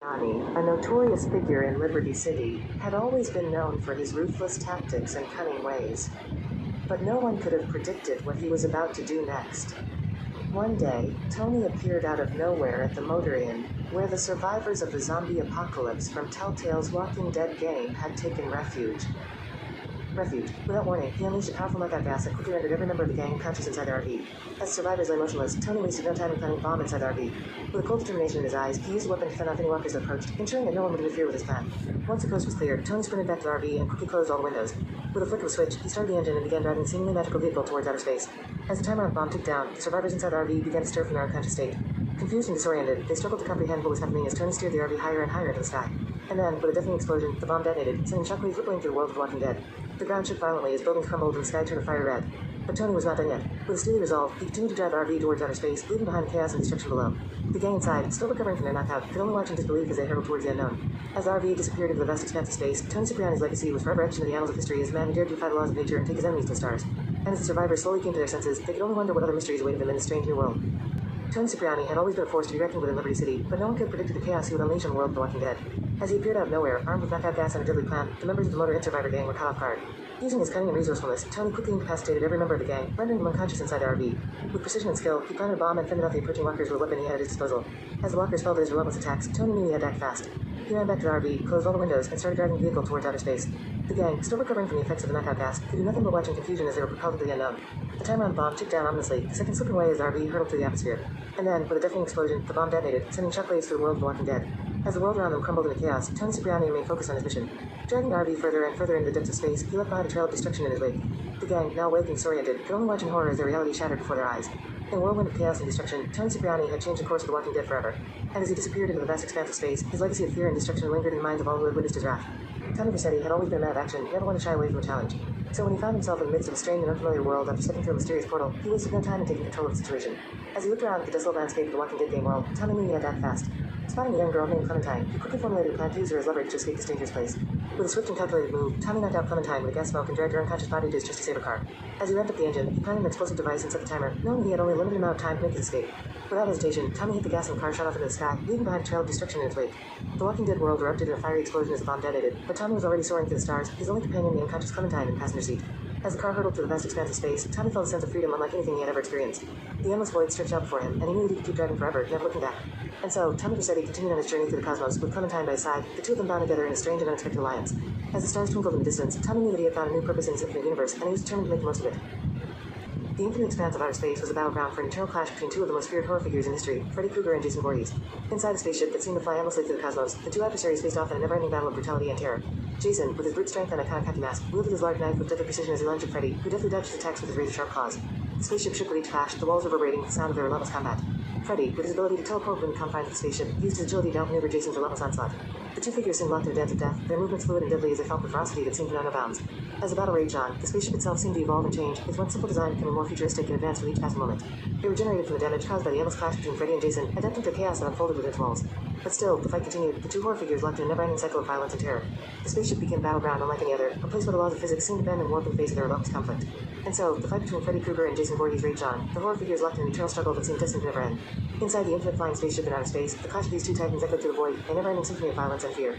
Cipriani, a notorious figure in Liberty City, had always been known for his ruthless tactics and cunning ways. But no one could have predicted what he was about to do next. One day, Tony appeared out of nowhere at the Motor Inn, where the survivors of the zombie apocalypse from Telltale's Walking Dead game had taken refuge. Without warning, he unleashed a powerful knockout gas that quickly rendered every member of the gang unconscious inside the RV. As the survivors lay motionless, Tony wasted no time in planting a bomb inside the RV. With a cold determination in his eyes, he used the weapon to fend off any walkers that approached, ensuring that no one would interfere with his plan. Once the coast was clear, Tony sprinted back to the RV and quickly closed all the windows. With a flick of a switch, he started the engine and began driving the seemingly magical vehicle towards outer space. As the timer on the bomb ticked down, the survivors inside the RV began to stir from their unconscious state. Confused and disoriented, they struggled to comprehend what was happening as Tony steered the RV higher and higher into the sky. And then, with a deafening explosion, the bomb detonated, sending shockwaves rippling through the world of Walking Dead. The ground shook violently as buildings crumbled and the sky turned a fiery red. But Tony was not done yet. With a steely resolve, he continued to drive the RV towards outer space, leaving behind the chaos and destruction below. The gang inside, still recovering from their knockout, could only watch in disbelief as they hurtled towards the unknown. As the RV disappeared into the vast expanse of space, Tony Cipriani's legacy was forever etched into the annals of history as a man who dared to defy the laws of nature and take his enemies to the stars. And as the survivors slowly came to their senses, they could only wonder what other mysteries awaited them in this strange new world. Tony Cipriani had always been a force to be reckoned with in Liberty City, but no one could have predicted the chaos he would unleash on the world of The Walking Dead. As he appeared out of nowhere, armed with knockout gas and a deadly plan, the members of the Motor Inn survivor gang were caught off guard. Using his cunning and resourcefulness, Tony quickly incapacitated every member of the gang, rendering them unconscious inside the RV. With precision and skill, he planted a bomb and fended off the approaching walkers with a weapon he had at his disposal. As the walkers fell to his relentless attacks, Tony knew he had to act fast. He ran back to the RV, closed all the windows, and started driving the vehicle towards outer space. The gang, still recovering from the effects of the knockout gas, could do nothing but watch in confusion as they were propelled into the unknown. The timer on the bomb ticked down ominously, the seconds slipping away as the RV hurtled through the atmosphere. And then, with a deafening explosion, the bomb detonated, sending shockwaves through the world of The Walking Dead. As the world around them crumbled into chaos, Tony Cipriani remained focused on his mission. Driving the RV further and further into the depths of space, he left behind a trail of destruction in his wake. The gang, now awake and disoriented, could only watch in horror as their reality shattered before their eyes. In a whirlwind of chaos and destruction, Tony Cipriani had changed the course of The Walking Dead forever. And as he disappeared into the vast expanse of space, his legacy of fear and destruction lingered in the minds of all who had witnessed his wrath. Tony Vercetti had always been a man of action, never one to shy away from a challenge. So when he found himself in the midst of a strange and unfamiliar world after stepping through a mysterious portal, he wasted no time in taking control of the situation. As he looked around at the desolate landscape of The Walking Dead game world, Tony knew he had to act fast. Spotting a young girl named Clementine, he quickly formulated a plan to use her as leverage to escape this dangerous place. With a swift and calculated move, Tommy knocked out Clementine with a gas smoke and dragged her unconscious body to his trusty saber car. As he revved up the engine, he planted an explosive device and set the timer, knowing he had only a limited amount of time to make his escape. Without hesitation, Tommy hit the gas and the car shot off into the sky, leaving behind a trail of destruction in its wake. The Walking Dead world erupted in a fiery explosion as the bomb detonated, but Tommy was already soaring to the stars, his only companion the unconscious Clementine in the passenger seat. As the car hurtled through the vast expanse of space, Tommy felt a sense of freedom unlike anything he had ever experienced. The endless void stretched out before him, and he knew that he could keep driving forever, never looking back. And so, Tommy Vercetti continued on his journey through the cosmos, with Clementine by his side, the two of them bound together in a strange and unexpected alliance. As the stars twinkled in the distance, Tommy knew that he had found a new purpose in his infinite universe, and he was determined to make the most of it. The infinite expanse of outer space was a battleground for an eternal clash between two of the most feared horror figures in history, Freddy Krueger and Jason Voorhees. Inside the spaceship that seemed to fly endlessly through the cosmos, the two adversaries faced off in a never-ending battle of brutality and terror. Jason, with his brute strength and iconic hockey mask, wielded his large knife with deadly precision as he lunged at Freddy, who deftly dodged his attacks with his razor-sharp claws. The spaceship shook with each clash, the walls reverberating with the sound of their relentless combat. Freddy, with his ability to teleport within the confines of the spaceship, used his agility to outmaneuver Jason's relentless onslaught. The two figures seemed locked in a dance of death, their movements fluid and deadly as they fought with ferocity that seemed to know no bounds. As the battle raged on, the spaceship itself seemed to evolve and change, its once simple design becoming more futuristic and advanced with each passing moment. It regenerated from the damage caused by the endless clash between Freddy and Jason, adapting to the chaos that unfolded within its walls. But still, the fight continued, the two horror figures locked in a never-ending cycle of violence and terror. The spaceship became a battleground unlike any other, a place where the laws of physics seemed to bend and warp in the face of their relentless conflict. And so, the fight between Freddy Krueger and Jason Voorhees raged on, the horror figures locked in an eternal struggle that seemed destined to never end. Inside the infinite flying spaceship in outer space, the clash of these two titans echoed through the void, a never-ending symphony of violence and fear.